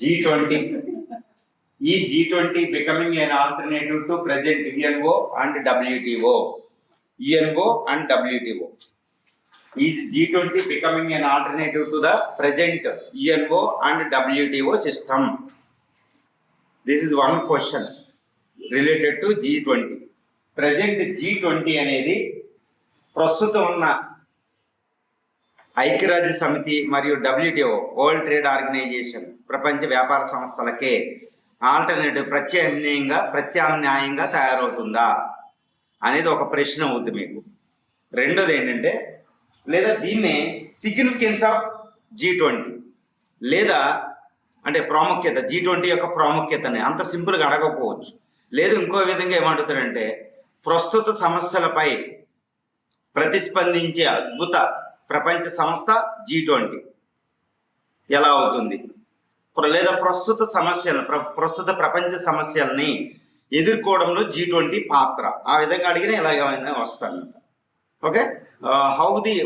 G20. Is G20 becoming an alternative to present UNO and WTO? UNO and WTO. Is G20 becoming an alternative to the present UNO and WTO system? This is one question related to G20. Present G20 అనేది ప్రస్తుతం ఉన్న ఐక్యరాజ్య సమితి మరియు WTO world trade organisation ప్రపంచ వ్యాపార సంస్థలకే alternative ప్రత్యామ్నాయంగా తయారవుతుందా అనేది ఒక ప్రశ్న అవుతుంది మీకు. రెండోది ఏంటంటే, లేదా దీన్నే సిగ్నిఫికెన్స్ ఆఫ్ G20 లేదా అంటే ప్రాముఖ్యత, G20 యొక్క ప్రాముఖ్యతని అంత సింపుల్గా అడగకపోవచ్చు. లేదు ఇంకో విధంగా ఏమంటుతాడంటే, ప్రస్తుత సమస్యలపై ప్రతిస్పందించే అద్భుత ప్రపంచ సంస్థ G20 ఎలా అవుతుంది, లేదా ప్రస్తుత ప్రపంచ సమస్యల్ని ఎదుర్కోవడంలో G20 పాత్ర, ఆ విధంగా అడిగిన ఇలాగైనా వస్తాను. Okay,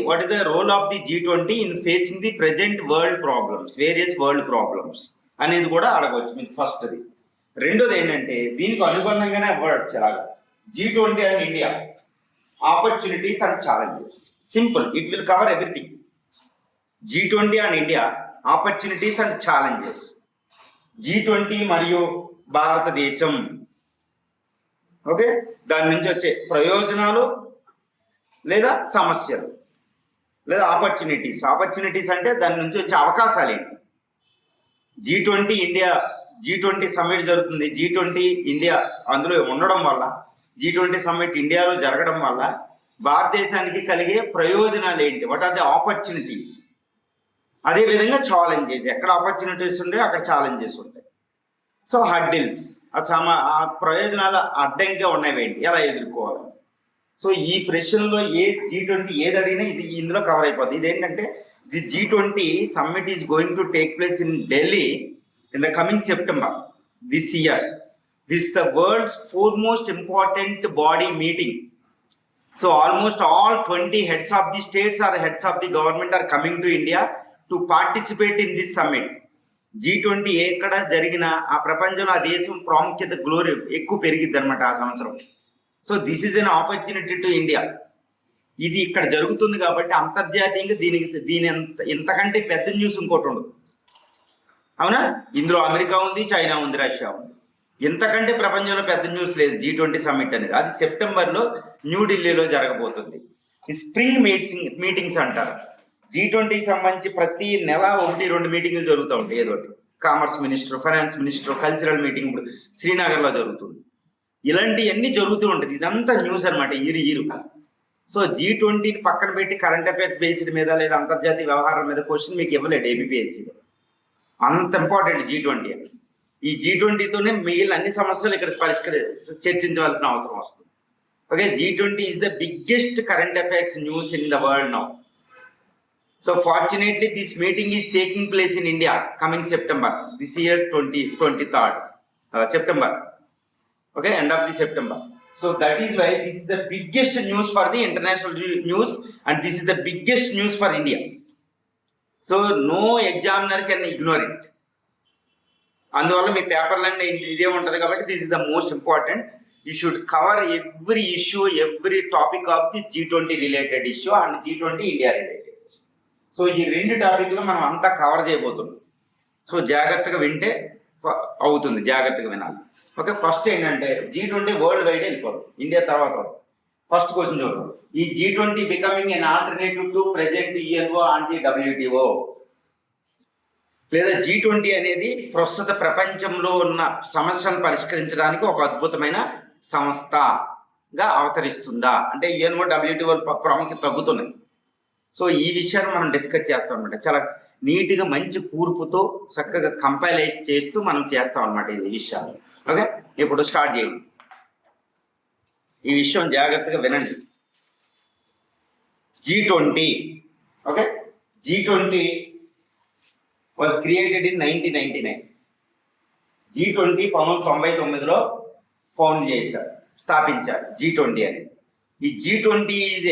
what is the role of the G20 in facing the present world problems, various world problems అనేది కూడా అడగవచ్చు మీకు ఫస్ట్ది. రెండోది ఏంటంటే, దీనికి అనుబంధంగానే అవ్వచ్చు అలాగా G20 and India opportunities and challenges. Simple, it will cover everything. G20 and India opportunities and challenges. G20 మరియు భారతదేశం, ఓకే, దాని నుంచి వచ్చే ప్రయోజనాలు లేదా సమస్యలు లేదా ఆపర్చునిటీస్ అంటే దాని నుంచి వచ్చే అవకాశాలు ఏంటి. G20 సమ్మిట్ జరుగుతుంది. G20 ఇండియా అందులో ఉండడం వల్ల, G20 సమ్మిట్ ఇండియాలో జరగడం వల్ల భారతదేశానికి కలిగే ప్రయోజనాలు ఏంటి, వాట్ ఆర్ ది ఆపర్చునిటీస్. అదేవిధంగా ఛాలెంజెస్, ఎక్కడ ఆపర్చునిటీస్ ఉంటాయో అక్కడ ఛాలెంజెస్ ఉంటాయి. సో హడ్డిల్స్, ఆ ప్రయోజనాలు అడ్డంగా ఉన్నవేంటి, ఎలా ఎదుర్కోవాలి. సో ఈ ప్రశ్నలో G20 ఏది అడిగినా ఇది ఇందులో కవర్ అయిపోతుంది. ఇదేంటంటే, the G20 summit is going to take place in Delhi in the coming September this year. This the world's foremost important body meeting. So almost all 20 heads of the states or heads of the government are coming to India to participate in this summit. G20 ఎక్కడ జరిగినా ఆ ప్రపంచంలో ఆ దేశం ప్రాముఖ్యత glory ఎక్కువ పెరిగిద్ది అనమాట ఆ సంవత్సరం. So this is an opportunity to India. ఇది ఇక్కడ జరుగుతుంది కాబట్టి అంతర్జాతీయంగా దీని ఇంతకంటే పెద్ద న్యూస్ ఇంకోటి ఉండదు. అవునా, ఇందులో అమెరికా ఉంది, చైనా ఉంది, రష్యా ఉంది. ఇంతకంటే ప్రపంచంలో పెద్ద న్యూస్ లేదు G20 సమ్మిట్ అనేది. అది సెప్టెంబర్లో న్యూఢిల్లీలో జరగబోతుంది. ఈ స్ప్రింగ్ మీటింగ్స్ అంటారు. G20కి సంబంధించి ప్రతి నెల 1-2 మీటింగులు జరుగుతూ ఉంటాయి. ఏదో ఒకటి commerce minister, finance minister, cultural meeting ఇప్పుడు శ్రీనగర్లో జరుగుతుంది. ఇలాంటివన్నీ జరుగుతూ ఉంటుంది. ఇదంతా న్యూస్ అనమాట ఈరు. సో G20 పక్కన పెట్టి కరెంట్ అఫైర్స్ బేస్డ్ మీద లేదా అంతర్జాతీయ వ్యవహారాల మీద క్వశ్చన్ మీకు ఇవ్వలేడు APPSCలో. అంత ఇంపార్టెంట్ G20 అని. ఈ G20తోనే మిగిలిన అన్ని సమస్యలు ఇక్కడ చర్చించవలసిన అవసరం వస్తుంది. Okay, G20 is the biggest current affairs news in the world now. So fortunately this meeting is taking place in India coming September this year 23rd September. Okay, end of the September. So that is why this is the biggest news for the international news and this is the biggest news for India. So no examiner can ignore it. అందువల్ల మీ పేపర్లన్నీ ఇదే ఉంటుంది కాబట్టి this is the most important. You should cover every issue, every topic of this G20 related issue and G20 India related issue. So ఈ 2 టాపిక్లు మనం అంతా cover చేయబోతున్నాం. So జాగ్రత్తగా వింటే అవుతుంది, జాగ్రత్తగా వినాలి. ఓకే, ఫస్ట్ ఏంటంటే G20 వరల్డ్ వైడ్ వెళ్ళిపోదు, ఇండియా తర్వాత. ఫస్ట్ క్వశ్చన్ చూడండి, ఈ G20 becoming N alternative to present UNO and the WTO. లేదా G20 అనేది ప్రస్తుత ప్రపంచంలో ఉన్న సమస్యలను పరిష్కరించడానికి ఒక అద్భుతమైన సంస్థగా అవతరిస్తుందా అంటే UNO WTO ప్రాముఖ్యత తగ్గుతున్నాయి. సో ఈ విషయాన్ని మనం డిస్కస్ చేస్తాం అనమాట. చాలా నీట్గా మంచి కూర్పుతో చక్కగా కంపైల్ చేస్తూ మనం చేస్తాం అనమాట ఈ విషయాలు. ఓకే, ఇప్పుడు స్టార్ట్ చేయండి. ఈ విషయం జాగ్రత్తగా వినండి. G20, okay, G20 was created in 1999. G20 1999లో ఫౌండ్ చేశారు, స్థాపించారు G20 అనేది. ఈ G20 is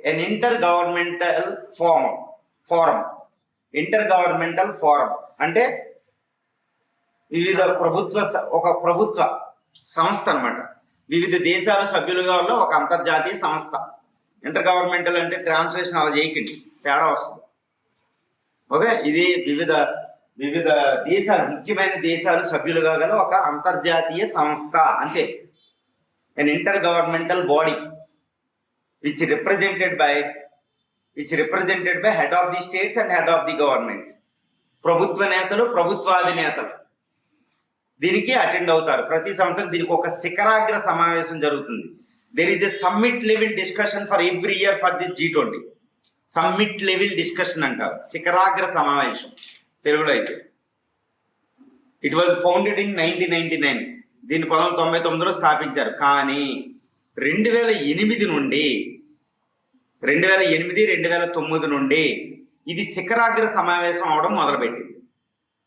an intergovernmental forum. Intergovernmental forum అంటే వివిధ ఒక ప్రభుత్వ సంస్థ అన్నమాట. వివిధ దేశాలు సభ్యులుగా ఉన్న ఒక అంతర్జాతీయ సంస్థ. ఇంటర్ గవర్నమెంటల్ అంటే ట్రాన్స్లేషన్ అలా చేయకండి, తేడా వస్తుంది. ఓకే, ఇది వివిధ దేశాలు, ముఖ్యమైన దేశాలు సభ్యులుగా గల ఒక అంతర్జాతీయ సంస్థ అంతే. an intergovernmental body which represented by head of the states and head of the governments. ప్రభుత్వ నేతలు, ప్రభుత్వాధినేతలు దీనికి అటెండ్ అవుతారు. ప్రతి సంవత్సరం దీనికి ఒక శిఖరాగ్ర సమావేశం జరుగుతుంది. There is a summit level discussion for every year for this G20. Summit level discussion అంటారు, శిఖరాగ్ర సమావేశం తెలుగులో అయితే. It was founded in 1999. దీన్ని 1999లో స్థాపించారు. కానీ 2008 నుండి 2009 నుండి ఇది శిఖరాగ్ర సమావేశం అవడం మొదలుపెట్టింది.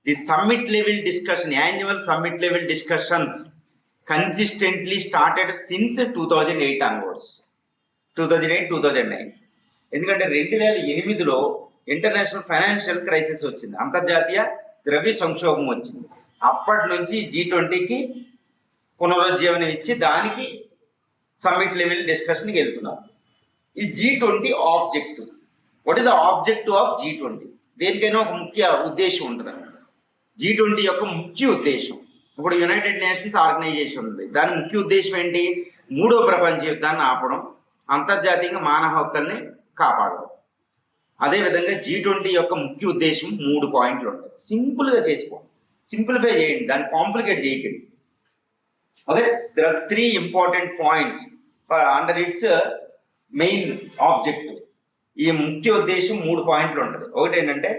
The summit level discussion, annual summit level discussions consistently started since 2008 onwards, 2008-2009. ఎందుకంటే 2008లో ఇంటర్నేషనల్ ఫైనాన్షియల్ క్రైసిస్ వచ్చింది, అంతర్జాతీయ ద్రవ్య సంక్షోభం వచ్చింది. అప్పటి నుంచి G20కి పునరుజ్జీవనం ఇచ్చి దానికి సమ్మిట్ లెవెల్ డిస్కషన్కి వెళ్తున్నారు. ఈ G20 objective, what is the objective of G20? దేనికైనా ఒక ముఖ్య ఉద్దేశం ఉంటుంది. G20 యొక్క ముఖ్య ఉద్దేశం, ఇప్పుడు యునైటెడ్ నేషన్స్ ఆర్గనైజేషన్ ఉంది, దాని ముఖ్య ఉద్దేశం ఏంటి? 3వ ప్రపంచ యుద్ధాన్ని ఆపడం, అంతర్జాతీయంగా మానవ హక్కుల్ని కాపాడడం. అదేవిధంగా G20 యొక్క ముఖ్య ఉద్దేశం 3 పాయింట్లు ఉంటాయి. సింపుల్గా చేసుకోండి, సింప్లిఫై చేయండి, దాన్ని కాంప్లికేట్ చేయకండి. Okay, there are 3 important points for under its main objective. ఈ ముఖ్య ఉద్దేశం 3 పాయింట్లు ఉంటుంది. ఒకటి ఏంటంటే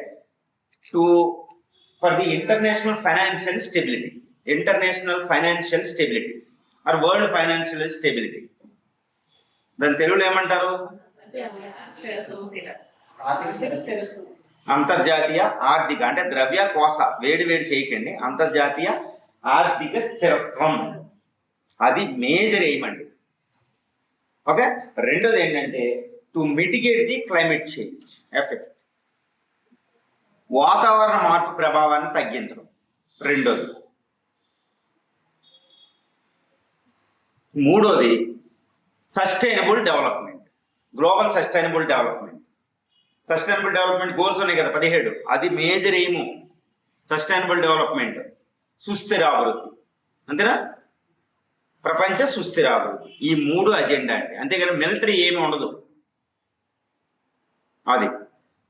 for the international financial stability or world financial stability. దాని తెలుగులో ఏమంటారు? అంతర్జాతీయ ఆర్థిక, అంటే ద్రవ్య కోశ, వేడి చేయకండి, అంతర్జాతీయ ఆర్థిక స్థిరత్వం, అది మేజర్ ఎయిమ్ అండి. ఓకే, రెండోది ఏంటంటే to mitigate the climate change effect, వాతావరణ మార్పు ప్రభావాన్ని తగ్గించడం రెండోది. మూడోది sustainable development, global sustainable development goals ఉన్నాయి కదా 17, అది మేజర్ ఎయిమ్. సస్టైనబుల్ డెవలప్మెంట్, సుస్థిర అభివృద్ధి, అంతేనా? ప్రపంచ సుస్థిర అభివృద్ధి, ఈ 3 అజెండా అండి. అంతేగాని మిలిటరీ ఏమి ఉండదు అది.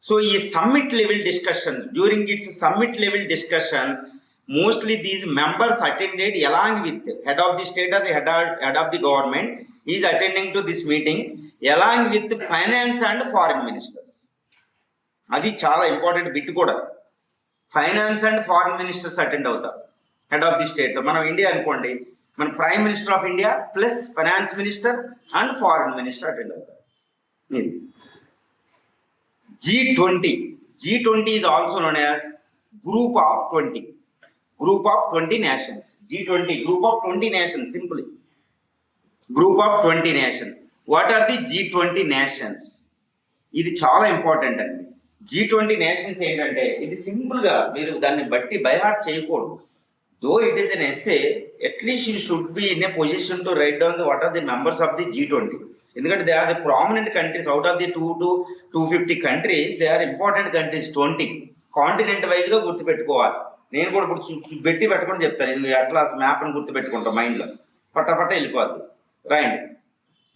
సో ఈ summit level discussion, during it's summit level discussions mostly these members attended along with head of the state or the head of the government is attending to this meeting along with finance and foreign ministers. అది చాలా important bit కూడా. Finance and foreign ministers attend అవుతారు head of the state. మనం India అనుకోండి, మన prime minister of India plus finance minister and foreign minister attend అవుతారు. G20 is also known as Group of 20 nations. G20, Group of 20 nations, simply. Group of 20 nations. What are the G20 nations? ఇది చాలా important అండి. G20 nations ఏంటంటే, ఇది సింపుల్గా మీరు దాన్ని బట్టి బైహార్ట్ చేయకూడదు. Though it is an essay, at least you should be in a position to write down the what are the members of the G20. ఎందుకంటే they are the prominent countries out of the 250 countries. They are important countries 20. Continent వైజ్గా గుర్తుపెట్టుకోవాలి. నేను కూడా ఇప్పుడు పెట్టుకొని చెప్తాను, ఇది atlas మ్యాప్ని గుర్తుపెట్టుకుంటాం మైండ్లో, పట్టపట్ట వెళ్ళిపోద్ది. రైట్,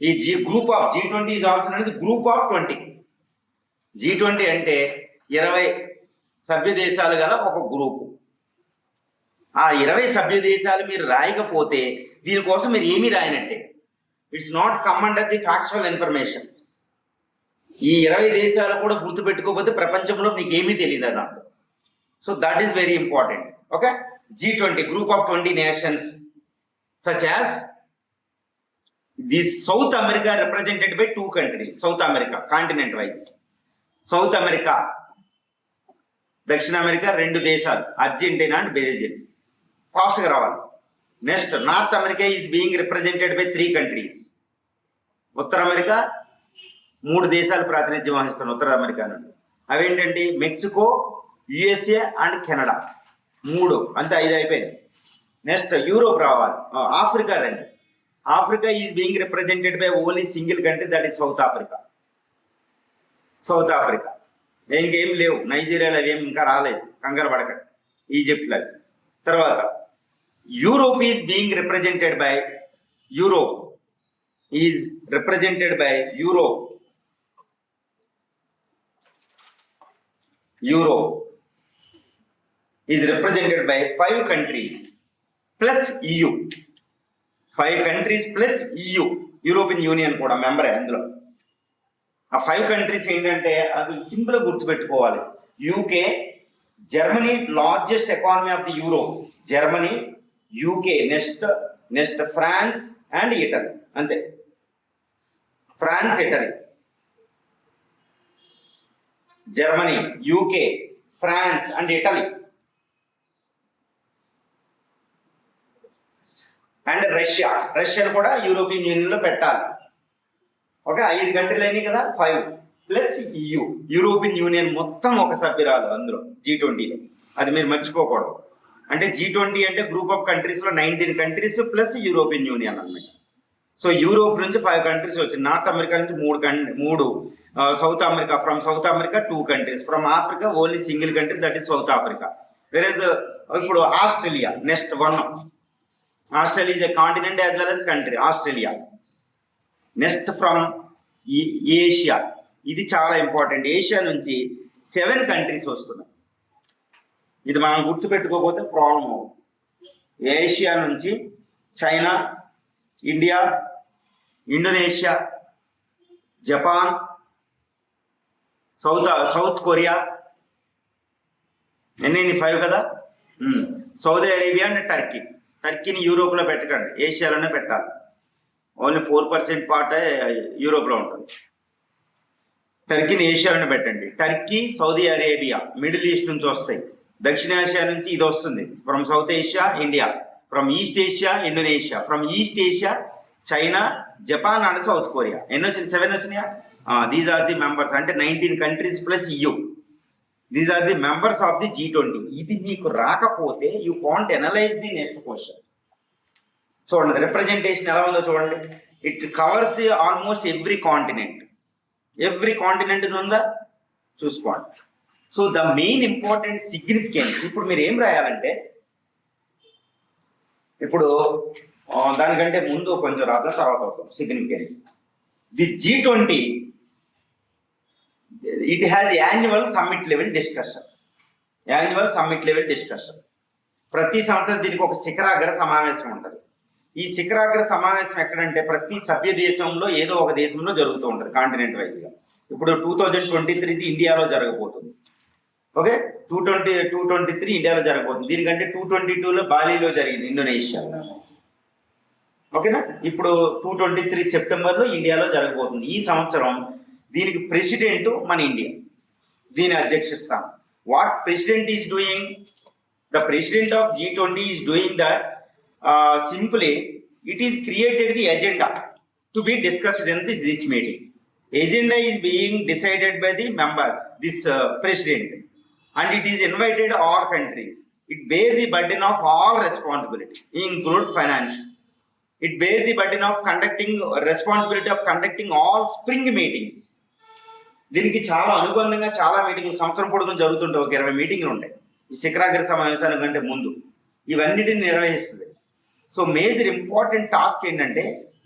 ఈ group of G20 is also అనేది గ్రూప్ ఆఫ్ 20. G20 అంటే 20 సభ్య దేశాలు గల ఒక గ్రూపు. ఆ 20 సభ్య దేశాలు మీరు రాయకపోతే దీనికోసం మీరు ఏమీ రాయనట్టే. It's not come under the factual information. ఈ 20 దేశాలు కూడా గుర్తుపెట్టుకోకపోతే ప్రపంచంలో మీకు ఏమీ తెలియదు అన్నట్టు. So that is very important. Okay, G20, group of 20 nations, such as this South America represented by 2 countries. South America, continent wise. South America, Dakshin America 2 దేశాలు, Argentina and Brazil. Fast గా రావాలి. Next, North America is being represented by 3 countries. ఉత్తర America 3 దేశాలు ప్రాతినిధ్యం వహిస్తున్నారు ఉత్తర America నుండి. అవేంటంటే Mexico, USA and Canada. 3 అంతే 5 అయిపోయింది. నెక్స్ట్ యూరోప్ రావాలి. ఆఫ్రికా రండి. Africa is being represented by only single country, that is South Africa. South Africa ఇంకేం లేవు. నైజీరియాలో అవేం ఇంకా రాలేదు, కంగారు పడకండి. ఈజిప్ట్ లాగా. తర్వాత Europe is being represented by Europe is represented by Europe. Europe is represented by 5 countries plus EU. 5 countries plus EU. European union కూడా మెంబరే అందులో. ఆ 5 కంట్రీస్ ఏంటంటే అది సింపుల్గా గుర్తుపెట్టుకోవాలి. UK, Germany largest economy of the Europe. Germany, UK, next France and Italy. అంతే. France, Italy, Germany, UK, France and Italy and రష్యాను కూడా యూరోపియన్ యూనియన్లో పెట్టాలి. ఓకే, 5 కంట్రీలు అయినాయి కదా. 5 ప్లస్ EU. యూరోపియన్ యూనియన్ మొత్తం ఒక సభ్యురాలు అందులో G20లో. అది మీరు మర్చిపోకూడదు. అంటే G20 అంటే గ్రూప్ ఆఫ్ కంట్రీస్లో 19 కంట్రీస్ ప్లస్ యూరోపియన్ యూనియన్ అన్నమాట. సో యూరోప్ నుంచి 5 కంట్రీస్ వచ్చింది. నార్త్ అమెరికా నుంచి 3 South America, from South America 2 countries, from Africa only single country, that is South Africa. వెరస్ ఇప్పుడు Australia next 1. Australia is a continent as well as country. Australia. Next from Asia. ఇది చాలా important. Asia నుంచి 7 countries వస్తున్నాయి. ఇది మనం గుర్తుపెట్టుకోకపోతే problem అవుతుంది. ఏషియా నుంచి China, India, Indonesia, Japan, South Korea. ఎన్ని 5 కదా. Saudi Arabia and Turkey. టర్కీని యూరోప్లో పెట్టకండి, ఏషియాలోనే పెట్టాలి. ఓన్లీ 4% పార్టే యూరోప్లో ఉంటుంది. టర్కీని ఏషియాలోనే పెట్టండి. Turkey, Saudi Arabia middle east నుంచి వస్తాయి. దక్షిణాసియా నుంచి ఇది వస్తుంది, from south Asia India, from east Asia Indonesia, from east Asia China, Japan and south Korea. ఎన్ని వచ్చినాయి? 7 వచ్చినాయా? These are the members. అంటే 19 countries plus EU. These are the members of the G20. ఇది మీకు రాకపోతే you can't analyse the next question. చూడండి representation ఎలా ఉందో చూడండి. It covers the almost every continent. Every continent ఉందా చూసుకోండి. So the main important significance. ఇప్పుడు మీరు ఏం రాయాలంటే, ఇప్పుడు దానికంటే ముందు కొంచెం రాద్దాం, తర్వాత అవుతాం. Significance. The G20 it has annual summit level discussion. Annual summit level discussion. ప్రతి సంవత్సరం దీనికి ఒక శిఖరాగ్ర సమావేశం ఉంటుంది. ఈ శిఖరాగ్ర సమావేశం ఎక్కడంటే ప్రతి సభ్య దేశంలో ఏదో ఒక దేశంలో జరుగుతూ ఉంటుంది కాంటినెంట్ వైజ్గా. ఇప్పుడు 2023 ఇండియాలో జరగబోతుంది. ఓకే, 223 ఇండియాలో జరగబోతుంది. దీనికంటే 222లో బాలీలో జరిగింది, ఇండోనేషియా. ఓకేనా. ఇప్పుడు 223 సెప్టెంబర్లో ఇండియాలో జరగబోతుంది. ఈ సంవత్సరం దీనికి ప్రెసిడెంట్ మన ఇండియా, దీని అధ్యక్షిస్తాం. What president is doing? The president of G20 is doing that simply it is created the agenda to be discussed in this meeting. Agenda is being decided by the member, this president, and it is invited all countries. It bears the burden of all responsibility, include financial. It bears the burden of responsibility of conducting all spring meetings. దీనికి చాలా అనుబంధంగా చాలా మీటింగ్లు సంవత్సరం పొడుగున జరుగుతుంటాయి. ఒక 20 మీటింగ్లు ఉంటాయి ఈ శిఖరాగ్ర సమావేశానికంటే ముందు. ఇవన్నిటిని నిర్వహిస్తుంది. సో మేజర్ ఇంపార్టెంట్ టాస్క్ ఏంటంటే,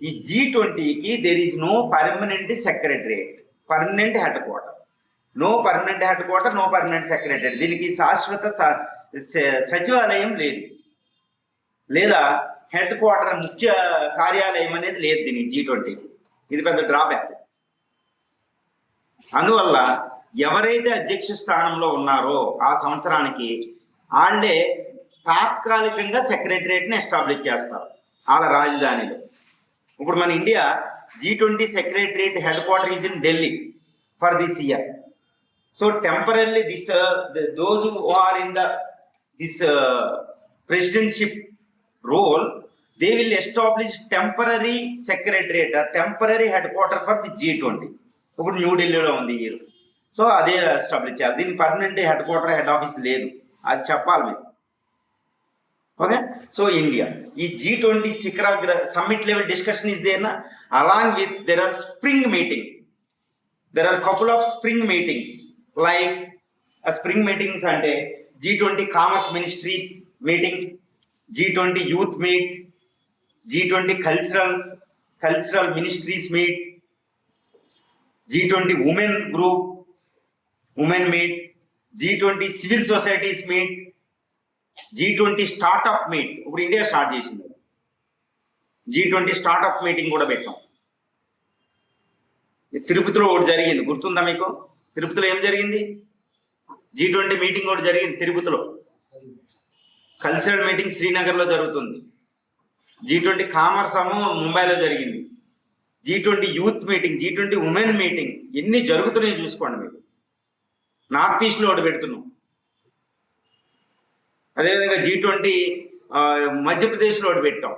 ఈ G20కి there is no permanent secretariat, permanent headquarter. No permanent headquarter, no permanent secretariat. దీనికి శాశ్వత సచివాలయం లేదు, లేదా హెడ్ క్వార్టర్ ముఖ్య కార్యాలయం అనేది లేదు దీనికి G20కి. ఇది పెద్ద డ్రాబ్యాక్. అందువల్ల ఎవరైతే అధ్యక్ష స్థానంలో ఉన్నారో ఆ సంవత్సరానికి వాళ్ళే తాత్కాలికంగా సెక్రటరియట్ని ఎస్టాబ్లిష్ చేస్తారు వాళ్ళ రాజధానిలో. ఇప్పుడు మన India G20 secretariat head quarter is in Delhi for this year. So temporary those who are in this presidentship role, they will establish temporary secretariat or temporary headquarter for the G20. ఇప్పుడు న్యూఢిల్లీలో ఉంది. So అదే establish చేయాలి. దీనికి permanent head quarter, head office లేదు. అది చెప్పాలి మీరు. ఓకే. సో ఇండియా ఈ G20 శిఖరాగ్ర summit level discussion is there నా, along with there are spring meeting, there are couple of spring meetings like spring meetings అంటే G20 commerce ministries meeting, G20 youth meet, G20 cultural ministries meet, G20 women group women meet, G20 civil societies meet, G20 startup meet. ఇప్పుడు India start చేసింది, G20 startup meeting కూడా పెట్టాం. తిరుపతిలో ఒకటి జరిగింది, గుర్తుందా మీకు? తిరుపతిలో ఏం జరిగింది? G20 మీటింగ్ కూడా జరిగింది తిరుపతిలో. కల్చరల్ మీటింగ్ శ్రీనగర్లో జరుగుతుంది. G20 కామర్స్ ముంబైలో జరిగింది. G20 youth meeting, G20 women meeting, ఎన్ని జరుగుతున్నాయి చూసుకోండి మీరు. నార్త్ ఈస్ట్లో ఒకటి పెడుతున్నాం. అదేవిధంగా G20 మధ్యప్రదేశ్లో ఒకటి పెట్టాం.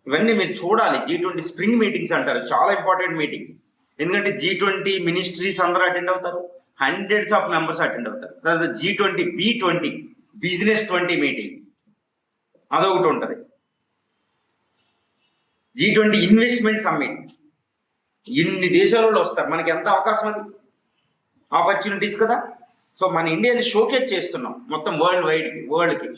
ఇవన్నీ మీరు చూడాలి. G20 స్ప్రింగ్ మీటింగ్స్ అంటారు, చాలా ఇంపార్టెంట్ మీటింగ్స్. ఎందుకంటే G20 మినిస్ట్రీస్ అందరూ అటెండ్ అవుతారు, హండ్రెడ్స్ ఆఫ్ మెంబర్స్ అటెండ్ అవుతారు. తర్వాత G20 B20 బిజినెస్ 20 మీటింగ్ అదొకటి ఉంటుంది. G20 ఇన్వెస్ట్మెంట్ సమ్మిట్, ఇన్ని దేశాలలో వస్తారు. మనకి ఎంత అవకాశం, అది ఆపర్చునిటీస్ కదా. సో మన ఇండియాని షోకేజ్ చేస్తున్నాం మొత్తం వరల్డ్కి.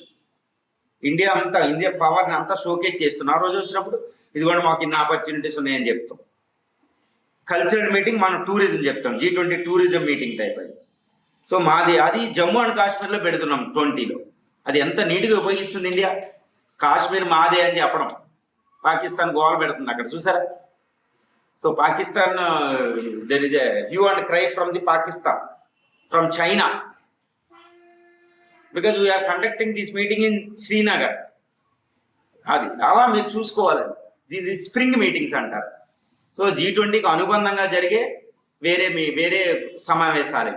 ఇండియా పవర్ని అంతా షోకేజ్ చేస్తున్నాం. ఆ రోజు వచ్చినప్పుడు ఇదిగోండి మాకు ఇన్ని ఆపర్చునిటీస్ ఉన్నాయని చెప్తాం. కల్చరల్ మీటింగ్ మనం టూరిజం చెప్తాం, G20 టూరిజం మీటింగ్ టైప్ అది. సో అది జమ్మూ అండ్ కాశ్మీర్లో పెడుతున్నాం 20లో. అది ఎంత నీట్గా ఉపయోగిస్తుంది ఇండియా. కాశ్మీర్ మాదే అని చెప్పడం, పాకిస్తాన్ గోల్ పెడుతుంది అక్కడ, చూసారా? So Pakistan, there is a hue and cry from the Pakistan, from China, because we are conducting this meeting in Srinagar. అది అలా మీరు చూసుకోవాలి. దీని స్ప్రింగ్ మీటింగ్స్ అంటారు. సో G20కి అనుబంధంగా జరిగే వేరే సమావేశాలు.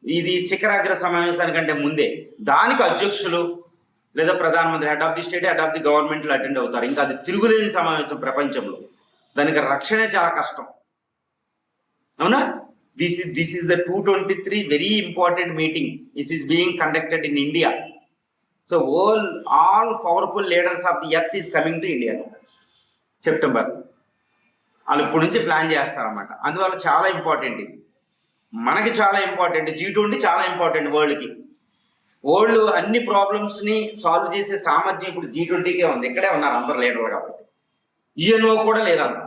ఇది శిఖరాగ్ర సమావేశానికంటే ముందే దానికి అధ్యక్షులు లేదా ప్రధానమంత్రి, head of the state, head of the గవర్నమెంట్లు అటెండ్ అవుతారు. ఇంకా అది తిరుగులేని సమావేశం ప్రపంచంలో. దానికి రక్షణే చాలా కష్టం, అవునా? This is the 223 very important meeting. This is being conducted in India. So all powerful leaders of the earth is coming to India September. వాళ్ళు ఇప్పటి నుంచి ప్లాన్ చేస్తారన్నమాట. అందువల్ల చాలా ఇంపార్టెంట్ ఇది, మనకి చాలా ఇంపార్టెంట్. G20 చాలా ఇంపార్టెంట్ వరల్డ్కి. వరల్డ్ అన్ని ప్రాబ్లమ్స్ని సాల్వ్ చేసే సామర్థ్యం ఇప్పుడు G20కే ఉంది. ఇక్కడే ఉన్నారు అందరు లీడర్లు కాబట్టి. UNO కూడా లేదంట,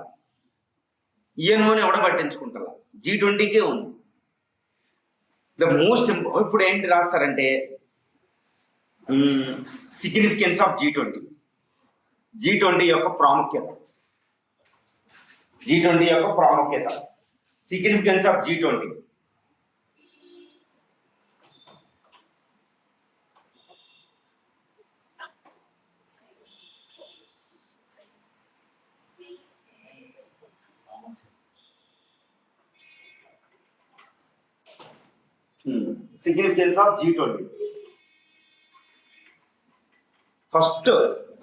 UNOని ఎవడ పట్టించుకుంటారా, G20కే ఉంది. ద మోస్ట్ ఇప్పుడు ఏంటి రాస్తారంటే సిగ్నిఫికెన్స్ ఆఫ్ G20 యొక్క ప్రాముఖ్యత, significance of G20. Significance of G20.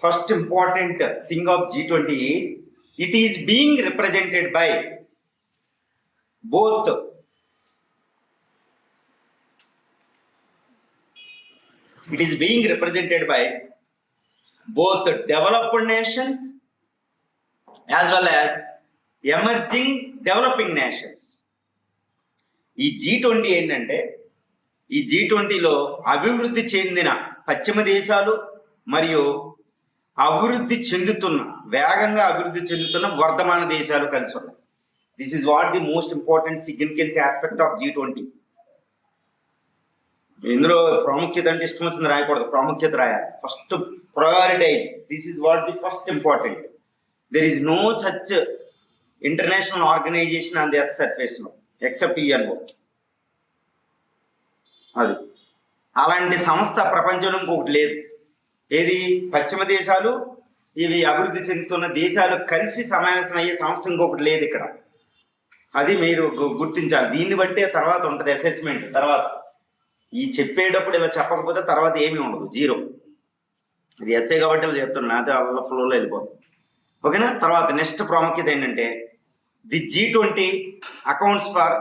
First important thing of G20 is it is being represented by both developed nations as well as emerging developing nations. ఈ G20 ఏంటంటే, ఈ G20లో అభివృద్ధి చెందిన పశ్చిమ దేశాలు మరియు వేగంగా అభివృద్ధి చెందుతున్న వర్ధమాన దేశాలు కలిసి ఉన్నాయి. This is what the most important significance aspect of G20. ఇందులో ప్రాముఖ్యత అంటే ఇష్టం వచ్చింది రాయకూడదు, ప్రాముఖ్యత రాయాలి. First prioritise, this is what the first important. There is no such international organisation on the earth surface లో ఎక్సెప్ట్ UNO. అది అలాంటి సంస్థ ప్రపంచంలో ఇంకొకటి లేదు. ఏది? పశ్చిమ దేశాలు, ఇవి అభివృద్ధి చెందుతున్న దేశాలు కలిసి సమావేశం అయ్యే సంస్థ ఇంకొకటి లేదు ఇక్కడ. అది మీరు గుర్తించాలి. దీన్ని బట్టే తర్వాత ఉంటుంది అసెస్మెంట్. తర్వాత ఈ చెప్పేటప్పుడు ఇలా చెప్పకపోతే తర్వాత ఏమీ ఉండదు, జీరో. ఇది ఎస్ఏ కాబట్టి ఇలా చెప్తున్నా, అదే అల్ల ఫ్లోలో వెళ్ళిపోతుంది. ఓకేనా? తర్వాత నెక్స్ట్ ప్రాముఖ్యత ఏంటంటే the G20 accounts for,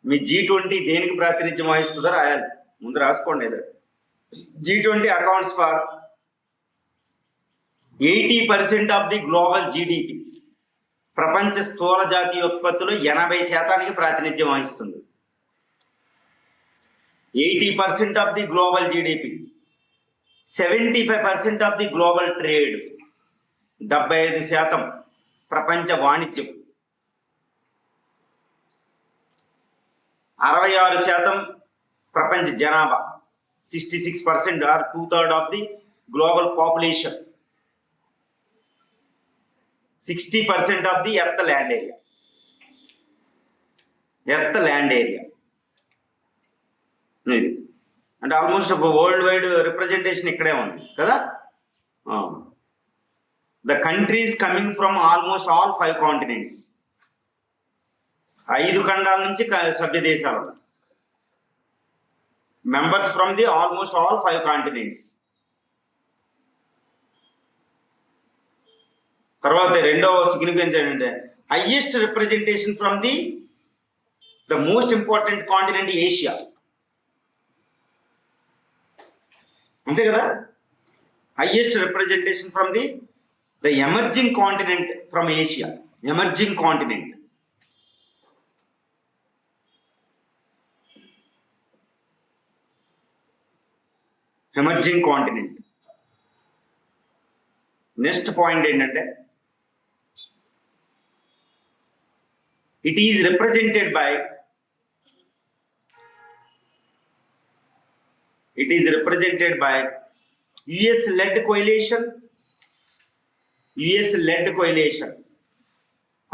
me G20 దేనికి ప్రాతినిధ్యం వహిస్తుందో రాయాలి, ముందు రాసుకోండి. ఏదో G20 accounts for 80% of the global GDP. ప్రపంచ స్థూల జాతీయ ఉత్పత్తులు 80% ప్రాతినిధ్యం వహిస్తుంది. 80% of the global GDP, 75% of the global trade, 75% ప్రపంచ వాణిజ్యం, 66% ప్రపంచ జనాభా, 66% or 2/3 of the global population, 60% of the earth land area. అంటే ఆల్మోస్ట్ వరల్డ్ వైడ్ రిప్రజెంటేషన్ ఇక్కడే ఉంది కదా. The countries coming from almost all 5 continents, 5 ఖండాల నుంచి సభ్య దేశాలు ఉన్నాయి. Members from the almost all 5 continents. తర్వాత రెండవ సిగ్నిఫికెన్స్ ఏంటంటే highest representation from the most important continent Asia. అంతే కదా. Highest representation from the emerging continent from Asia. Emerging continent. Next point ఏంటంటే it is represented by US led coalition.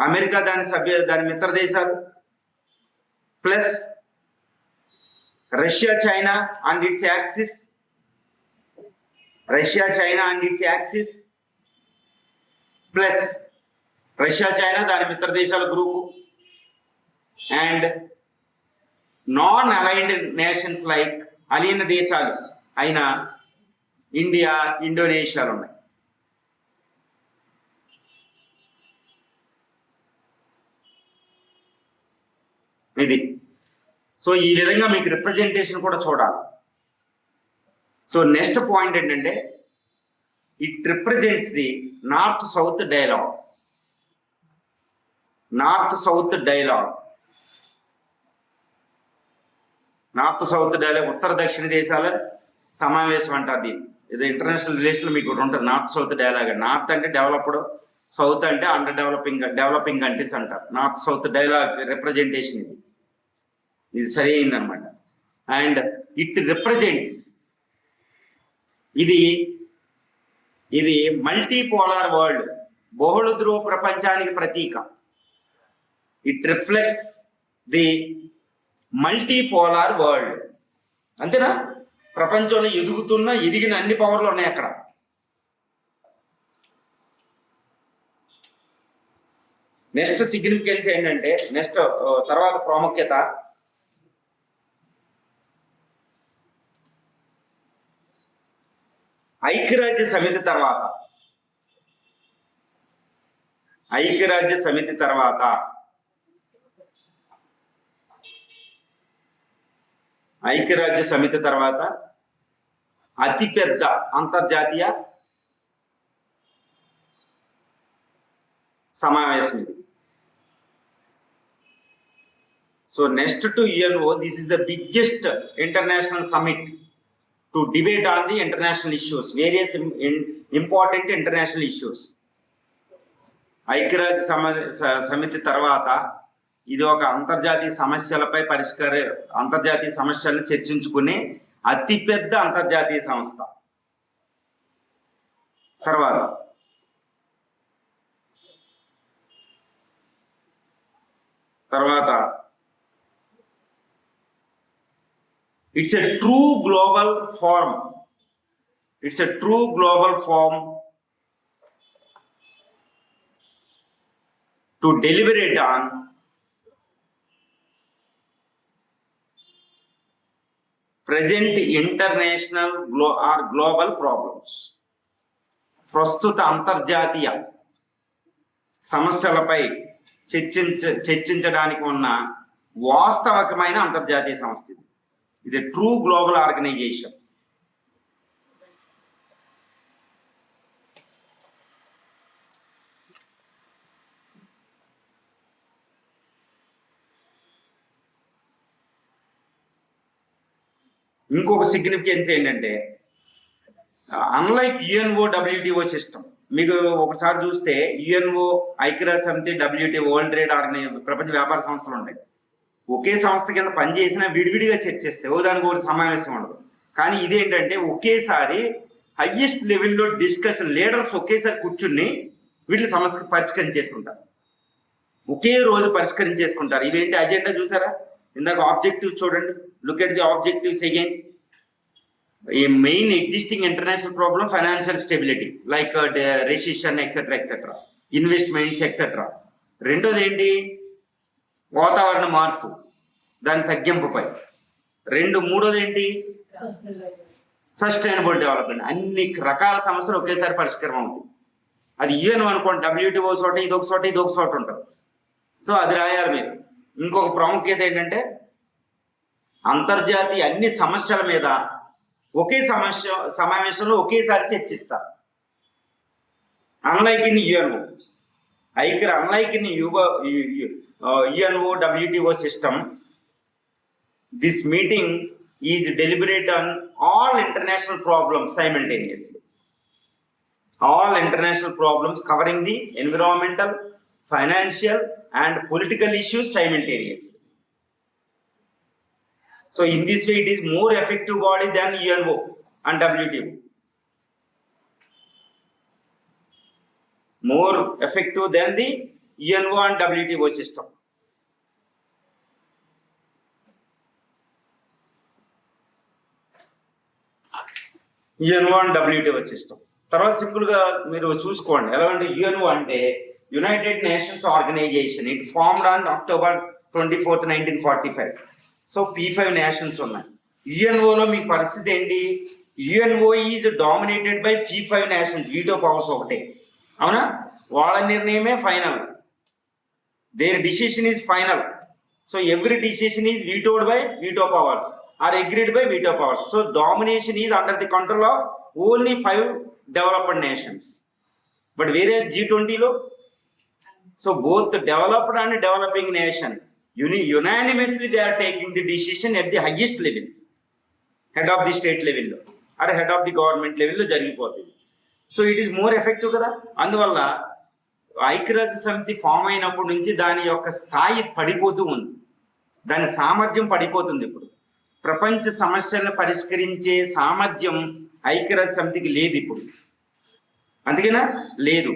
America దాని మిత్ర దేశాలు plus Russia China and its axis plus Russia China దాని మిత్ర దేశాల group and non aligned nations like అలీన దేశాలు అయిన ఇండియా, ఇండోనేషియాలు ఉన్నాయి. ఇది సో ఈ విధంగా మీకు రిప్రజెంటేషన్ కూడా చూడాలి. సో నెక్స్ట్ పాయింట్ ఏంటంటే it represents the North South dialogue. North South dialogue ఉత్తర దక్షిణ దేశాల సమావేశం అంటారు దీన్ని. ఇది ఇంటర్నేషనల్ రిలేషన్ మీకు ఒకటి ఉంటుంది, నార్త్ సౌత్ డైలాగ్. నార్త్ అంటే డెవలప్డ్, సౌత్ అంటే అండర్ డెవలపింగ్ కంట్రీస్ అంటారు. నార్త్ సౌత్ డైలాగ్ రిప్రజెంటేషన్ ఇది సరి అయిందనమాట. అండ్ ఇట్ రిప్రజెంట్స్ ఇది మల్టీపోలార్ వరల్డ్, బహుళ ధ్రువ ప్రపంచానికి ప్రతీక. It reflects the multipolar world. అంతేనా. ప్రపంచంలో ఎదిగిన అన్ని పవర్లు ఉన్నాయి అక్కడ. నెక్స్ట్ సిగ్నిఫికెన్స్ ఏంటంటే తర్వాత ప్రాముఖ్యత ఐక్యరాజ్య సమితి తర్వాత అతిపెద్ద అంతర్జాతీయ సమావేశం ఇది. So next to UNO, this is the biggest international summit to debate on the international issues, various important international issues. ఐక్యరాజ్య సమితి తర్వాత ఇది ఒక అంతర్జాతీయ సమస్యలను చర్చించుకునే అతిపెద్ద అంతర్జాతీయ సంస్థ. తర్వాత it's a true global forum. To deliberate on present international or global problems. ప్రస్తుత అంతర్జాతీయ సమస్యలపై చర్చించడానికి ఉన్న వాస్తవికమైన అంతర్జాతీయ సంస్థ ఇది. True global organisation. ఇంకొక సిగ్నిఫికెన్స్ ఏంటంటే అన్లైక్ యుఎన్ఓ డబ్ల్యూటీఓ సిస్టమ్, మీకు ఒకసారి చూస్తే యుఎన్ఓ, ఐక్యరాజ్య సమితి, డబ్ల్యూటీఓ, వరల్డ్ ట్రేడ్ ఆర్గనైజేషన్, ప్రపంచ వ్యాపార సంస్థలు ఉంటాయి. ఒకే సంస్థ కింద పనిచేసినా విడివిడిగా చర్చిస్తే దానికి ఒక సమావేశం ఉండదు. కానీ ఇదేంటంటే ఒకేసారి హయ్యెస్ట్ లెవెల్లో డిస్కషన్, లీడర్స్ ఒకేసారి కూర్చుని వీటిని సమస్య పరిష్కరించేసుకుంటారు, ఒకే రోజు పరిష్కరించేసుకుంటారు. ఇవేంటి అజెండా చూసారా? ఇందాక ఆబ్జెక్టివ్స్ చూడండి, look at the objectives again. A main existing international problem financial stability like recession etcetera etcetera, investments etcetera. రెండోది ఏంటి? వాతావరణ మార్పు, దాని తగ్గింపుపై. మూడోది ఏంటి? Sustainable development. అన్ని రకాల సమస్యలు ఒకేసారి పరిష్కారం అవుతుంది. అది యుఎన్ అనుకోండి, డబ్ల్యూటీఓ చోట ఇదొక చోట ఇదొక చోట ఉంటుంది. సో అది రాయాలి మీరు. ఇంకొక ప్రాముఖ్యత ఏంటంటే అంతర్జాతీయ అన్ని సమస్యల మీద ఒకే సమావేశంలో ఒకేసారి చర్చిస్తారు. Unlike in UNO, unlike in UNO WTO system, this meeting is deliberate on all international problems simultaneously. All international problems covering the environmental, financial and political issues simultaneously. So in this way it is more effective body than UNO and WTO. More effective than the UNO and WTO system. UNO and WTO system. తర్వాత సింపుల్గా మీరు చూసుకోండి ఎలా అంటే UNO అంటే united nations organisation. It formed on October 24, 1945. So P5 nations ఉన్నాయి. UNOలో మీ పరిస్థితి ఏంటి? UNO is dominated by P5 nations. Veto powers ఒకటే, అవునా? వాళ్ళ నిర్ణయమే final. Their decision is final. So every decision is vetoed by veto powers or agreed by veto powers. So domination is under the control of only 5 developed nations. But whereas G20 lo, so both the developed and developing nation unanimously they are taking the decision at the highest level, head of the state level lo or head of the government level lo జరిగిపోతుంది. So it is more effective కదా. అందువల్ల ఐక్యరాజ్య సమితి form అయినప్పటి నుంచి దాని యొక్క స్థాయి పడిపోతూ ఉంది, దాని సామర్థ్యం పడిపోతుంది. ఇప్పుడు ప్రపంచ సమస్యలను పరిష్కరించే సామర్థ్యం ఐక్యరాజ్య సమితికి లేదు ఇప్పుడు. అందుకేనా లేదు,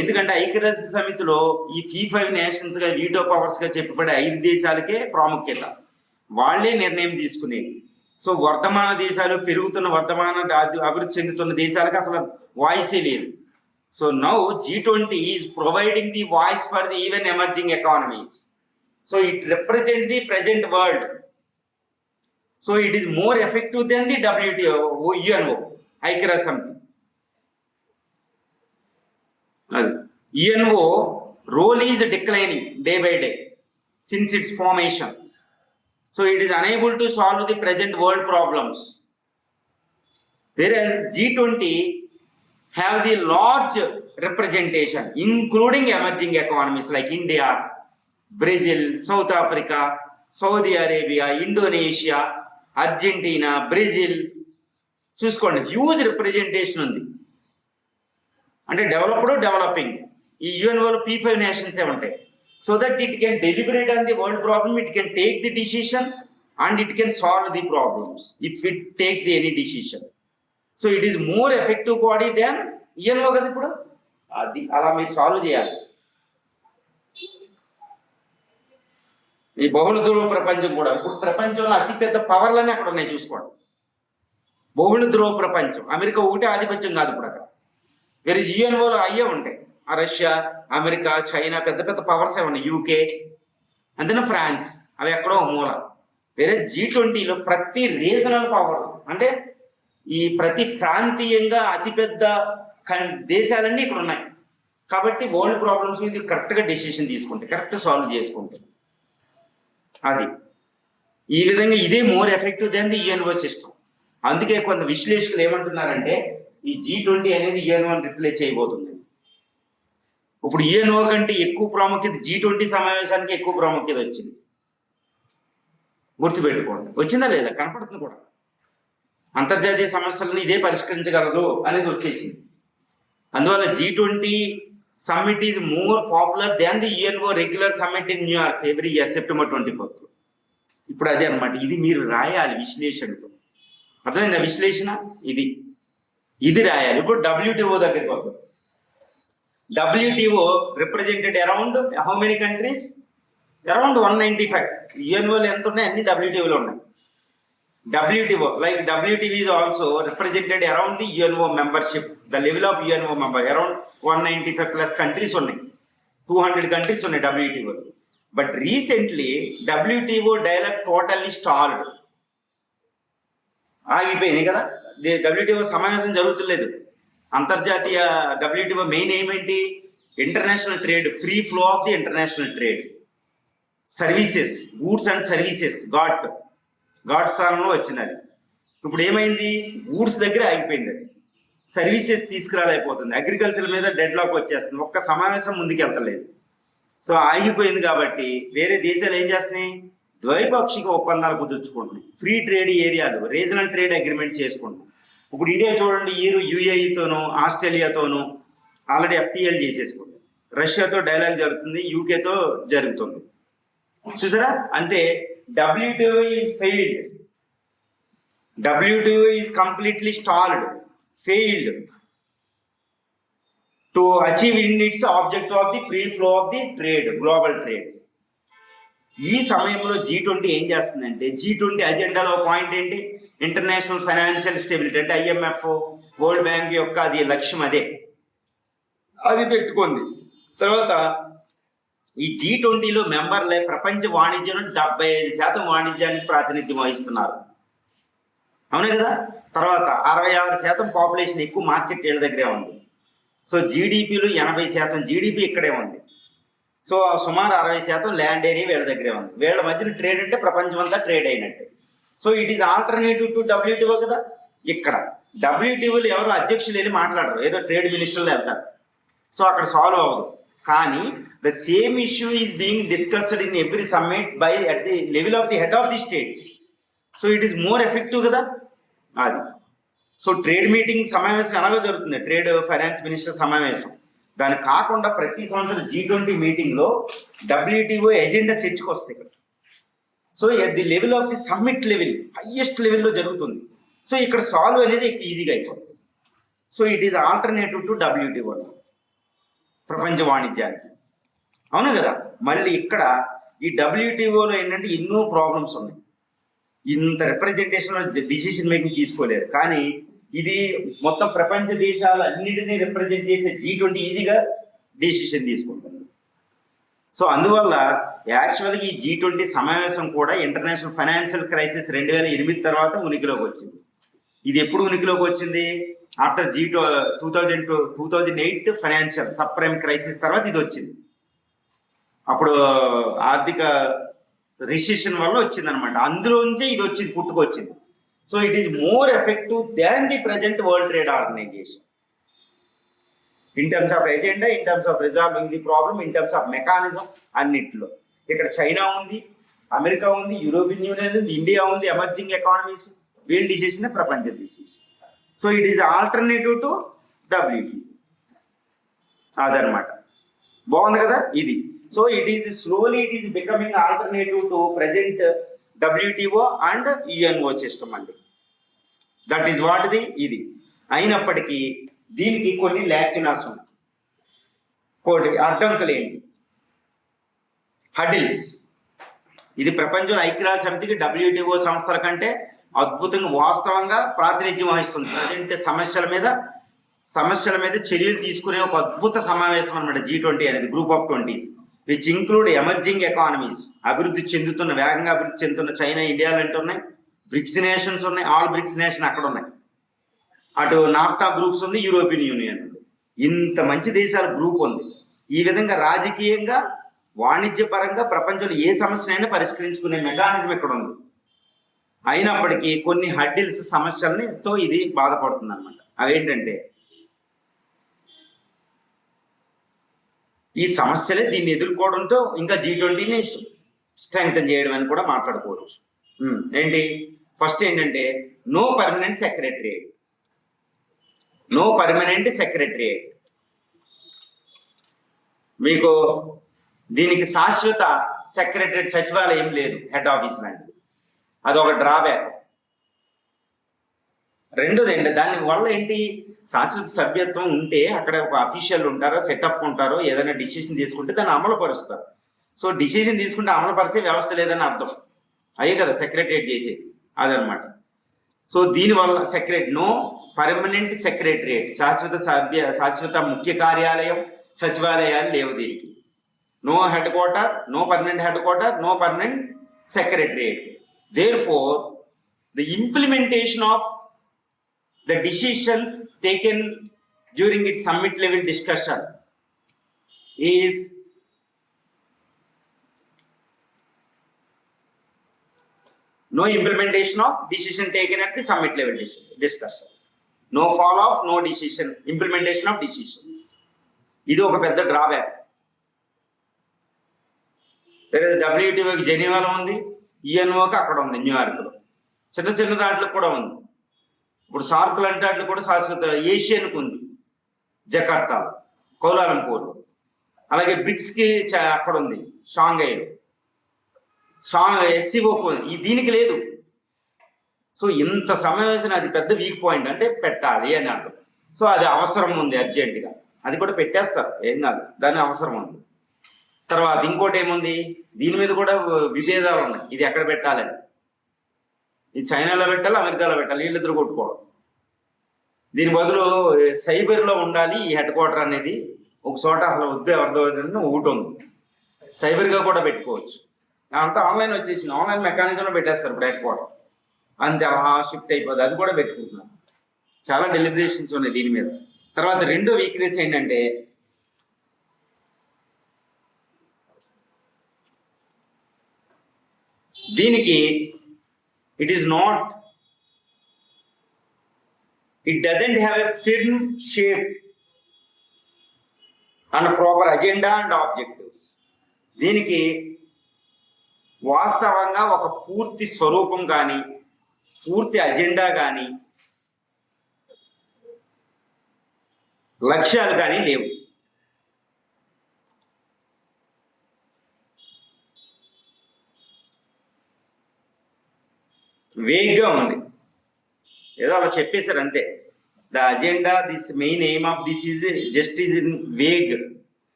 ఎందుకంటే ఐక్యరాజ్య సమితిలో ఈ P5 నేషన్స్గా వీటో పవర్స్గా చెప్పబడే 5 దేశాలకే ప్రాముఖ్యత, వాళ్లే నిర్ణయం తీసుకునేది. సో వర్ధమాన దేశాలు, అభివృద్ధి చెందుతున్న దేశాలకు అసలు వాయిసే లేదు. So now G20 is providing the voice for the even emerging economies. So it represents the present world. So it is more effective than the WTO, UNO, ఐక్యరాజ్య సమితి. UNO role is declining day by day since its formation. So it is unable to solve the present world problems. Whereas G20 have the large representation including emerging economies like India, Brazil, South Africa, Saudi Arabia, Indonesia, Argentina, Brazil. చూసుకోండి, huge representation ఉంది. అంటే developing ఈ యుఎన్ఓలో P5 నేషన్సే ఉంటాయి. So that it can deliberate on the world problem, it can take the decision and it can solve the problems if it take the any decision. So it is more effective body than UNO కదా. ఇప్పుడు అది అలా మీరు solve చేయాలి. ఈ బహుళ ధ్రువ ప్రపంచం కూడా, ఇప్పుడు ప్రపంచంలో అతిపెద్ద పవర్లన్నీ అక్కడ ఉన్నాయి చూసుకోండి. బహుళ ధ్రువ ప్రపంచం, అమెరికా ఒకటే ఆధిపత్యం కాదు ఇప్పుడు అక్కడ. వేరే UNOలో అయ్యే ఉంటాయి, రష్యా, అమెరికా, చైనా, పెద్ద పెద్ద పవర్సే ఉన్నాయి, UK, అంతేనా, ఫ్రాన్స్, అవి ఎక్కడో మూల. వేరే G20లో ప్రతి రీజనల్ పవర్ అంటే ఈ ప్రతి ప్రాంతీయంగా అతిపెద్ద దేశాలన్నీ ఇక్కడ ఉన్నాయి. కాబట్టి వరల్డ్ ప్రాబ్లమ్స్ మీద కరెక్ట్గా డెసిషన్ తీసుకుంటే, కరెక్ట్ సాల్వ్ చేసుకుంటే, అది ఈ విధంగా ఇదే more effective than the UNO system. అందుకే కొంత విశ్లేషకులు ఏమంటున్నారంటే ఈ G20 అనేది UNOని రిప్లేస్ చేయబోతుంది. ఇప్పుడు UNO కంటే ఎక్కువ ప్రాముఖ్యత G20 సమావేశానికి ఎక్కువ ప్రాముఖ్యత వచ్చింది. గుర్తుపెట్టుకోండి, వచ్చిందా లేదా, కనపడుతుంది కూడా. అంతర్జాతీయ సమస్యలను ఇదే పరిష్కరించగలదు అనేది వచ్చేసింది. అందువల్ల G20 summit is more popular than the UNO regular summit in New York every year September 24th. ఇప్పుడు అదే అనమాట, ఇది మీరు రాయాలి విశ్లేషణతో. అర్థమైందా విశ్లేషణ? ఇది రాయాలి. ఇప్పుడు WTO దగ్గరికి వద్దాం. WTO represented around how many countries? Around 195. UNOలో ఎంత ఉన్నాయి? అన్ని WTOలో ఉన్నాయి. WTO, like WTO is also represented around the UNO membership, the level of UNO member around 195 plus countries ఉన్నాయి, 200 countries ఉన్నాయి WTO. But recently WTO dialogue totally stalled. ఆగిపోయింది కదా, WTO సమావేశం జరుగుతులేదు. అంతర్జాతీయ WTO మెయిన్ ఏమేంటి? International trade, free flow of the international trade, services, goods and services, GATT స్థానంలో వచ్చినది. ఇప్పుడు ఏమైంది? గూడ్స్ దగ్గర ఆగిపోయింది, అది సర్వీసెస్ తీసుకురాలేకపోతుంది, అగ్రికల్చర్ మీద డెడ్ లాక్ వచ్చేస్తుంది, ఒక్క సమావేశం ముందుకు వెళ్తలేదు. సో ఆగిపోయింది కాబట్టి వేరే దేశాలు ఏం చేస్తున్నాయి? ద్వైపాక్షిక ఒప్పందాలు కుదుర్చుకుంటున్నాయి, ఫ్రీ ట్రేడ్ ఏరియాలు, రీజనల్ ట్రేడ్ అగ్రిమెంట్ చేసుకుంటున్నాయి. ఇప్పుడు ఇండియా చూడండి, UAEతోనూ ఆస్ట్రేలియాతోనూ ఆల్రెడీ FTAలు చేసేసుకుంది, రష్యాతో డైలాగ్ జరుగుతుంది, UKతో జరుగుతుంది. చూసారా? అంటే WTO is failed. WTO is completely stalled, failed to achieve in its objective of the free flow of the trade, global trade. ఈ సమయంలో G20 ఏం చేస్తుందంటే, G20 అజెండాలో పాయింట్ ఏంటి? ఇంటర్నేషనల్ ఫైనాన్షియల్ స్టెబిలిటీ, అంటే IMF, వరల్డ్ బ్యాంక్ యొక్క అది లక్ష్యం, అది పెట్టుకుంది. తర్వాత ఈ G20లో మెంబర్లే ప్రపంచ వాణిజ్యం 75% వాణిజ్యానికి ప్రాతినిధ్యం వహిస్తున్నారు, అవునే కదా. తర్వాత 66% పాపులేషన్, ఎక్కువ మార్కెట్ వీళ్ళ దగ్గరే ఉంది. సో జీడిపిలో 80% జీడిపి ఇక్కడే ఉంది. సో సుమారు 60% ల్యాండ్ ఏరియా వీళ్ళ దగ్గరే ఉంది. వీళ్ళ మధ్యన ట్రేడ్ అంటే ప్రపంచం అంతా ట్రేడ్ అయినట్టే. So it is alternative to WTO కదా. ఇక్కడ WTOలో ఎవరు అధ్యక్షులు వెళ్ళి మాట్లాడరు, ఏదో ట్రేడ్ మినిస్టర్లు వెళ్తారు. సో అక్కడ సాల్వ్ అవ్వదు. కానీ the same issue is being discussed in every summit by at the level of the head of the states. So it is more effective కదా అది. సో ట్రేడ్ మీటింగ్ సమావేశం ఎలాగో జరుగుతుంది, ట్రేడ్ ఫైనాన్స్ మినిస్టర్ సమావేశం. దాని కాకుండా ప్రతి సంవత్సరం G20 మీటింగ్లో WTO ఎజెండా చర్చకు వస్తాయి ఇక్కడ. So at the level of the summit level, highest లెవెల్లో జరుగుతుంది. సో ఇక్కడ సాల్వ్ అనేది ఈజీగా అయిపోతుంది. So it is alternative to WTO, ప్రపంచ వాణిజ్యానికి, అవును కదా. మళ్ళీ ఇక్కడ ఈ WTOలో ఏంటంటే ఎన్నో ప్రాబ్లమ్స్ ఉన్నాయి, ఇంత రిప్రజెంటేషన్ డిసిషన్ మేకింగ్ తీసుకోలేరు. కానీ ఇది మొత్తం ప్రపంచ దేశాలు అన్నింటినీ రిప్రజెంట్ చేసే G20 ఈజీగా డిసిషన్ తీసుకుంటుంది. సో అందువల్ల యాక్చువల్గా ఈ G20 సమావేశం కూడా ఇంటర్నేషనల్ ఫైనాన్షియల్ క్రైసిస్ 2008 తర్వాత ఉనికిలోకి వచ్చింది. ఇది ఎప్పుడు ఉనికిలోకి వచ్చింది? After 2008 financial sub prime crisis తర్వాత ఇది వచ్చింది. అప్పుడు ఆర్థిక రిసెషన్ వల్ల వచ్చింది అనమాట. అందులోంచే ఇది వచ్చింది, పుట్టుకొచ్చింది. So it is more effective than the present world trade organisation in terms of agenda, in terms of resolving the problem, in terms of mechanism అన్నిట్లో. ఇక్కడ చైనా ఉంది, అమెరికా ఉంది, యూరోపియన్ యూనియన్ ఉంది, ఇండియా ఉంది, ఎమర్జింగ్ ఎకానమీస్, వీళ్ళు decision ప్రపంచ decision. So it is alternative to WTO, అదనమాట. బాగుంది కదా ఇది. So it is slowly it is becoming alternative to present WTO and UNO system అండి. దట్ ఈస్ వాట్ ఇది. అయినప్పటికీ దీనికి కొన్ని ల్యాక్యునాస్ ఉన్నాయి. కోటి అడ్డంకులు ఏంటి? హడిల్స్. ఇది ప్రపంచంలో ఐక్యరాజ్య సమితికి WTO సంస్థల కంటే అద్భుతంగా వాస్తవంగా ప్రాతినిధ్యం వహిస్తుంది. ప్రజెంట్ సమస్యల మీద చర్యలు తీసుకునే ఒక అద్భుత సమావేశం అనమాట G20 అనేది, group of 20s, which include emerging economies, వేగంగా అభివృద్ధి చెందుతున్న చైనా, ఇండియా లాంటి ఉన్నాయి, బ్రిక్స్ నేషన్స్ ఉన్నాయి, ఆల్ బ్రిక్స్ నేషన్ అక్కడ ఉన్నాయి, అటు నాఫ్టా గ్రూప్స్ ఉంది, యూరోపియన్ యూనియన్ ఉంది. ఇంత మంచి దేశాల గ్రూప్ ఉంది. ఈ విధంగా రాజకీయంగా, వాణిజ్యపరంగా ప్రపంచంలో ఏ సమస్యనైనా పరిష్కరించుకునే మెకానిజం ఇక్కడ ఉంది. అయినప్పటికీ కొన్ని హడ్డిల్స్ సమస్యలతో ఇది బాధపడుతుంది అనమాట. అవేంటంటే ఈ సమస్యలే దీన్ని ఎదుర్కోవడంతో ఇంకా G20ని స్ట్రెంగ్తన్ చేయడం అని కూడా మాట్లాడుకోవచ్చు. ఏంటి? ఫస్ట్ ఏంటంటే no permanent secretariat. No permanent secretariat. మీకు దీనికి శాశ్వత సెక్రటరేట్ సచివాలయం లేదు, హెడ్ ఆఫీస్ లాంటిది. అదొక డ్రాబ్యాక్. రెండోది ఏంటి, దాని వల్ల ఏంటి, శాశ్వత సభ్యత్వం ఉంటే అక్కడ ఒక అఫీషియల్ ఉంటారో, సెటప్ ఉంటారో, ఏదైనా డిసిషన్ తీసుకుంటే దాన్ని అమలు పరుస్తారు. సో డిసిషన్ తీసుకుంటే అమలు పరిచే వ్యవస్థ లేదని అర్థం. అదే కదా సెక్రటరేట్ చేసేది, అదనమాట. సో దీనివల్ల నో పర్మనెంట్ సెక్రటరియేట్, శాశ్వత ముఖ్య కార్యాలయం, సచివాలయాలు లేవు దీనికి. No headquarter, no permanent headquarter, no permanent secretariat. Therefore, the implementation of the decisions taken during its summit level discussion is no implementation of decision taken at the summit level discussions. No follow up, no decision, implementation of decisions. ఇది ఒక పెద్ద drawback. WTOకి జెనీవాలో ఉంది, UNOకి అక్కడ ఉంది న్యూయార్క్లో. చిన్న చిన్న దాంట్లో కూడా ఉంది. ఇప్పుడు సార్కులు అంటే వాటిలో కూడా శాశ్వత ఏషియన్కి ఉంది, జకార్తాలో, కౌలాలంపూర్. అలాగే బ్రిక్స్కి అక్కడ ఉంది, షాంఘైలో. SCOకి ఉంది, దీనికి లేదు. సో ఇంత సమావేశం అది పెద్ద వీక్ పాయింట్, అంటే పెట్టాలి అని అర్థం. సో అది అవసరం ఉంది అర్జెంటుగా, అది కూడా పెట్టేస్తారు, ఏం కాదు, దాని అవసరం ఉంది. తర్వాత ఇంకోటి ఏముంది, దీని మీద కూడా విభేదాలు ఉన్నాయి, ఇది ఎక్కడ పెట్టాలని. ఇది చైనాలో పెట్టాలి, అమెరికాలో పెట్టాలి, వీళ్ళిద్దరు కొట్టుకోవడం. దీని బదులు సైబర్లో ఉండాలి ఈ హెడ్ క్వార్టర్ అనేది. ఒక చోట అసలు వద్దు, ఎవరిదో ఒకటి ఉంది, సైబర్గా కూడా పెట్టుకోవచ్చు. అంతా ఆన్లైన్ వచ్చేసింది, ఆన్లైన్ మెకానిజంలో పెట్టేస్తారు ఇప్పుడు హెడ్ క్వార్టర్, అంతే అలా షిఫ్ట్ అయిపోతుంది. అది కూడా పెట్టుకుంటున్నాను. చాలా డెలిబరేషన్స్ ఉన్నాయి దీని మీద. తర్వాత రెండో వీక్నెస్ ఏంటంటే, దీనికి it doesn't have a firm shape and proper agenda and objectives. దీనికి వాస్తవంగా ఒక పూర్తి స్వరూపం కానీ, పూర్తి అజెండా కానీ, లక్ష్యాలు కానీ లేవు. వేగ్గా ఉంది, ఏదో అలా చెప్పేశారు అంతే. The agenda, this main aim of this is just is in vague,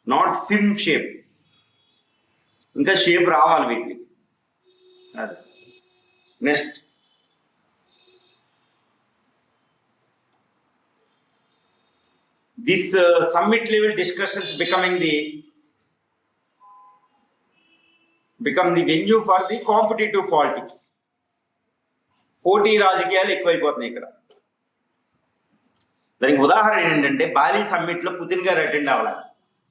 not film shape. ఇంకా షేప్ రావాలి వీటికి. Next this summit level discussions become the venue for the competitive politics. పోటీ రాజకీయాలు ఎక్కువైపోతున్నాయి ఇక్కడ. దానికి ఉదాహరణ ఏంటంటే, బాలి సమ్మిట్లో పుతిన్ గారు అటెండ్ అవ్వాలి,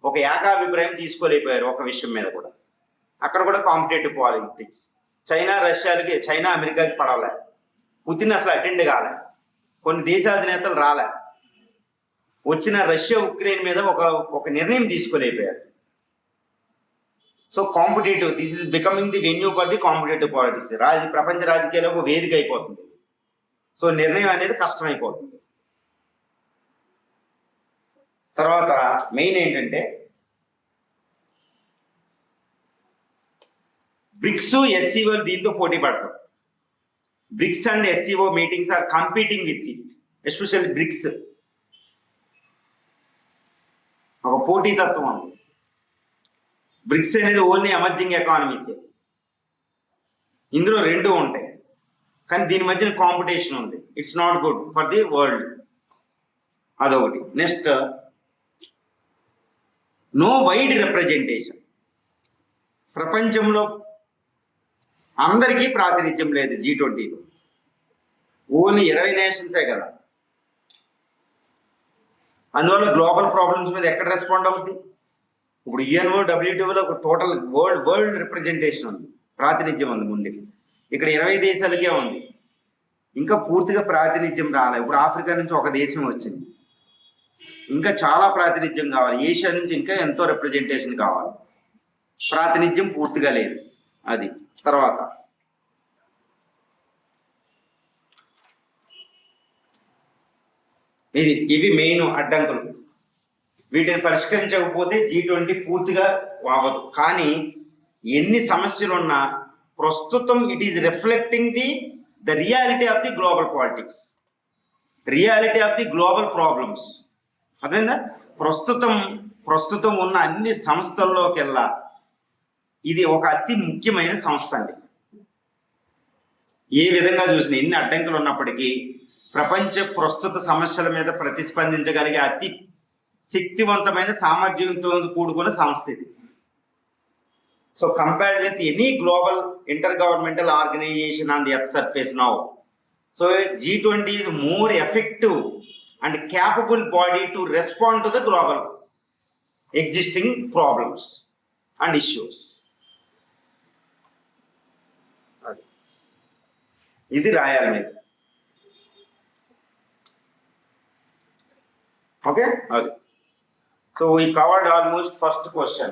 ఒక ఏకాభిప్రాయం తీసుకోలేకపోయారు ఒక విషయం మీద కూడా. అక్కడ కూడా కాంపిటేటివ్ పాలిటిక్స్. చైనా అమెరికాకి పడవలే, పుతిన్ అసలు అటెండ్ కాలే, కొన్ని దేశాధినేతలు రాలే, వచ్చిన రష్యా ఉక్రెయిన్ మీద ఒక నిర్ణయం తీసుకోలేకపోయారు. So competitive, this is becoming the venue for the competitive politics. ప్రపంచ రాజకీయాల్లో ఒక వేదిక అయిపోతుంది. సో నిర్ణయం అనేది కష్టమైపోతుంది. తర్వాత మెయిన్ ఏంటంటే, బ్రిక్స్ SCO దీంతో పోటీ పడతాం. BRICS and SCO meetings are competing with it, especially BRICS. ఒక పోటీతత్వం ఉంది. బ్రిక్స్ అనేది ఓన్లీ ఎమర్జింగ్ ఎకానమీస్, ఇందులో రెండు ఉంటాయి, కానీ దీని మధ్యన కాంపిటీషన్ ఉంది. It's not good for the world, అదొకటి. Next, no wide representation. ప్రపంచంలో అందరికీ ప్రాతినిధ్యం లేదు G20లో, ఓన్లీ 20 నేషన్సే కదా. అందువల్ల గ్లోబల్ ప్రాబ్లమ్స్ మీద ఎక్కడ రెస్పాండ్ అవుతుంది? ఇప్పుడు UNO WTOలో ఒక టోటల్ వరల్డ్ రిప్రజెంటేషన్ ఉంది, ప్రాతినిధ్యం ఉంది ముందు. ఇక్కడ 20 దేశాలకే ఉంది, ఇంకా పూర్తిగా ప్రాతినిధ్యం రాలేదు. ఇప్పుడు ఆఫ్రికా నుంచి ఒక దేశం వచ్చింది, ఇంకా చాలా ప్రాతినిధ్యం కావాలి. ఏషియా నుంచి ఇంకా ఎంతో రిప్రజెంటేషన్ కావాలి, ప్రాతినిధ్యం పూర్తిగా లేదు అది. తర్వాత ఇవి మెయిన్ అడ్డంకులు. వీటిని పరిష్కరించకపోతే G20 పూర్తిగా అవ్వదు. కానీ ఎన్ని సమస్యలు ఉన్నా ప్రస్తుతం it is reflecting the reality of the global politics, reality of the global problems. అర్థమైందా? ప్రస్తుతం ఉన్న అన్ని సంస్థల్లోకెల్లా ఇది ఒక అతి ముఖ్యమైన సంస్థ అండి. ఏ విధంగా చూసినా ఎన్ని అడ్డంకులు ఉన్నప్పటికీ ప్రపంచ ప్రస్తుత సమస్యల మీద ప్రతిస్పందించగలిగే అతి శక్తివంతమైన సామర్థ్యంతో కూడుకున్న సంస్థ ఇది. So compared with any global intergovernmental organisation on the earth surface now, so G20 is more effective and capable body to respond to the global existing problems and issues. ఇది రాయాలి మీరు. ఓకే, అది. So we covered almost first question.